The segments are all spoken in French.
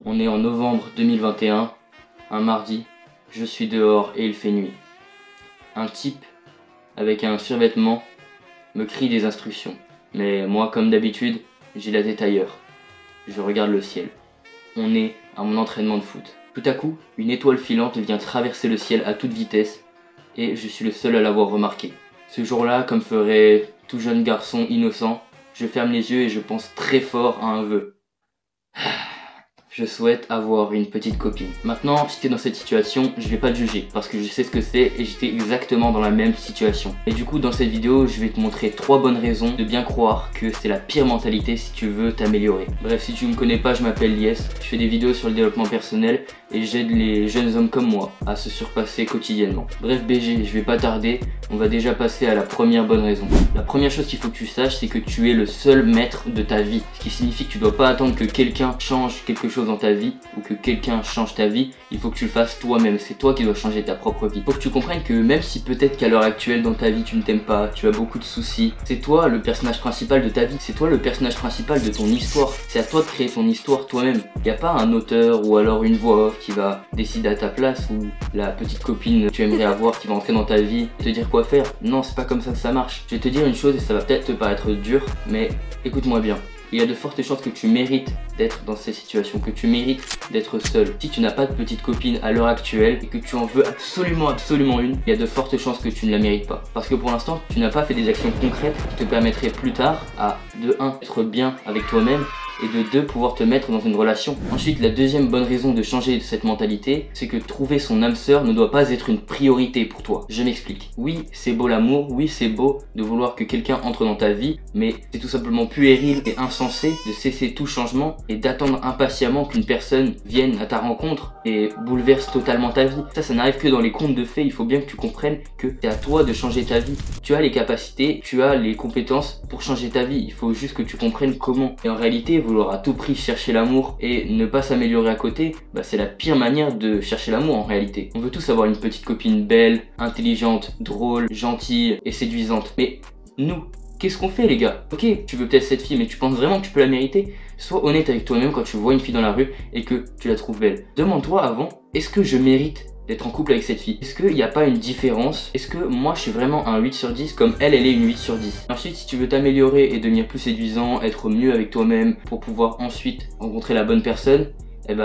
On est en novembre 2021, un mardi, je suis dehors et il fait nuit. Un type avec un survêtement me crie des instructions. Mais moi, comme d'habitude, j'ai la tête ailleurs. Je regarde le ciel. On est à mon entraînement de foot. Tout à coup, une étoile filante vient traverser le ciel à toute vitesse et je suis le seul à l'avoir remarqué. Ce jour-là, comme ferait tout jeune garçon innocent, je ferme les yeux et je pense très fort à un vœu. Je souhaite avoir une petite copine. Maintenant, si t'es dans cette situation, je vais pas te juger parce que je sais ce que c'est et j'étais exactement dans la même situation. Et du coup, dans cette vidéo, je vais te montrer 3 bonnes raisons de bien croire que c'est la pire mentalité si tu veux t'améliorer. Bref, si tu me connais pas, je m'appelle Lies, je fais des vidéos sur le développement personnel et j'aide les jeunes hommes comme moi à se surpasser quotidiennement. Bref BG, je vais pas tarder, on va déjà passer à la première bonne raison. La première chose qu'il faut que tu saches, c'est que tu es le seul maître de ta vie. Ce qui signifie que tu dois pas attendre que quelqu'un change quelque chose dans ta vie ou que quelqu'un change ta vie, il faut que tu le fasses toi-même, c'est toi qui dois changer ta propre vie. Il faut que tu comprennes que même si peut-être qu'à l'heure actuelle dans ta vie tu ne t'aimes pas, tu as beaucoup de soucis, c'est toi le personnage principal de ta vie, c'est toi le personnage principal de ton histoire, c'est à toi de créer ton histoire toi-même. Il n'y a pas un auteur ou alors une voix off qui va décider à ta place ou la petite copine que tu aimerais avoir qui va entrer dans ta vie et te dire quoi faire. Non, c'est pas comme ça que ça marche. Je vais te dire une chose et ça va peut-être te paraître dur, mais écoute-moi bien. Il y a de fortes chances que tu mérites d'être dans ces situations, que tu mérites d'être seul. Si tu n'as pas de petite copine à l'heure actuelle et que tu en veux absolument une, il y a de fortes chances que tu ne la mérites pas. Parce que pour l'instant, tu n'as pas fait des actions concrètes qui te permettraient plus tard à, de 1, être bien avec toi-même et de 2, pouvoir te mettre dans une relation. Ensuite, la deuxième bonne raison de changer cette mentalité, c'est que trouver son âme sœur ne doit pas être une priorité pour toi. Je m'explique. Oui, c'est beau l'amour, oui, c'est beau de vouloir que quelqu'un entre dans ta vie, mais c'est tout simplement puéril et insensé de cesser tout changement et d'attendre impatiemment qu'une personne vienne à ta rencontre et bouleverse totalement ta vie. Ça n'arrive que dans les contes de fées, il faut bien que tu comprennes que c'est à toi de changer ta vie. Tu as les capacités, tu as les compétences pour changer ta vie, il faut juste que tu comprennes comment. Et en réalité, vouloir à tout prix chercher l'amour et ne pas s'améliorer à côté, c'est la pire manière de chercher l'amour en réalité. On veut tous avoir une petite copine belle, intelligente, drôle, gentille et séduisante. Mais nous, qu'est-ce qu'on fait les gars? Ok, tu veux peut-être cette fille mais tu penses vraiment que tu peux la mériter? Sois honnête avec toi-même quand tu vois une fille dans la rue et que tu la trouves belle. Demande-toi avant, est-ce que je mérite d'être en couple avec cette fille? Est-ce qu'il n'y a pas une différence? Est-ce que moi je suis vraiment un 8 sur 10 comme elle est une 8 sur 10? Ensuite, si tu veux t'améliorer et devenir plus séduisant, être mieux avec toi-même pour pouvoir ensuite rencontrer la bonne personne,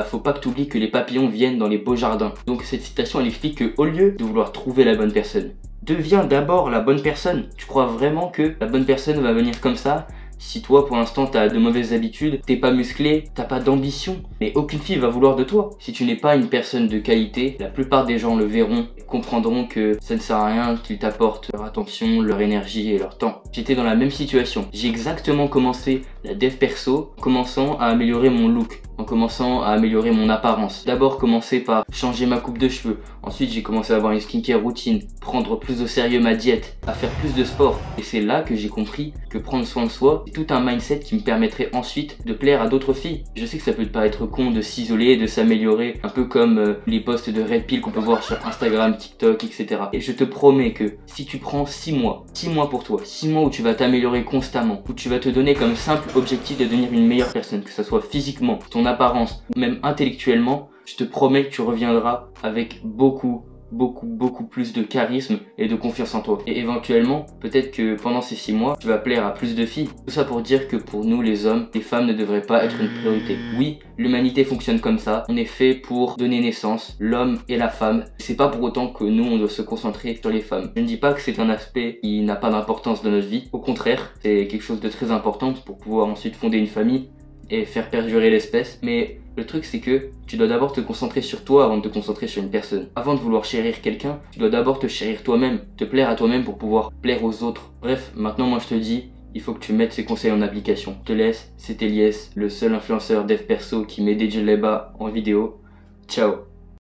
faut pas que tu oublies que les papillons viennent dans les beaux jardins. Donc cette citation elle explique que au lieu de vouloir trouver la bonne personne, deviens d'abord la bonne personne. Tu crois vraiment que la bonne personne va venir comme ça? Si toi pour l'instant t'as de mauvaises habitudes, t'es pas musclé, t'as pas d'ambition, mais aucune fille va vouloir de toi. Si tu n'es pas une personne de qualité, la plupart des gens le verront et comprendront que ça ne sert à rien qu'ils t'apportent leur attention, leur énergie et leur temps. J'étais dans la même situation. J'ai exactement commencé la dev perso en commençant à améliorer mon look, en commençant à améliorer mon apparence. D'abord commencer par changer ma coupe de cheveux, ensuite j'ai commencé à avoir une skincare routine, prendre plus au sérieux ma diète, à faire plus de sport. Et c'est là que j'ai compris que prendre soin de soi, c'est tout un mindset qui me permettrait ensuite de plaire à d'autres filles. Je sais que ça peut te paraître con de s'isoler, de s'améliorer, un peu comme les posts de Red Pill qu'on peut voir sur Instagram, TikTok, etc. Et je te promets que si tu prends 6 mois pour toi, 6 mois où tu vas t'améliorer constamment, où tu vas te donner comme simple objectif de devenir une meilleure personne, que ce soit physiquement, ton apparence, même intellectuellement, je te promets que tu reviendras avec beaucoup plus de charisme et de confiance en toi. Et éventuellement, peut-être que pendant ces 6 mois, tu vas plaire à plus de filles. Tout ça pour dire que pour nous les hommes, les femmes ne devraient pas être une priorité. Oui, l'humanité fonctionne comme ça. On est fait pour donner naissance, l'homme et la femme. C'est pas pour autant que nous, on doit se concentrer sur les femmes. Je ne dis pas que c'est un aspect qui n'a pas d'importance dans notre vie. Au contraire, c'est quelque chose de très important pour pouvoir ensuite fonder une famille et faire perdurer l'espèce. Mais le truc c'est que tu dois d'abord te concentrer sur toi avant de te concentrer sur une personne. Avant de vouloir chérir quelqu'un, tu dois d'abord te chérir toi-même, te plaire à toi-même pour pouvoir plaire aux autres. Bref, maintenant moi je te dis, il faut que tu mettes ces conseils en application. Je te laisse, c'était Lies, le seul influenceur dev perso qui met des djellabas en vidéo. Ciao.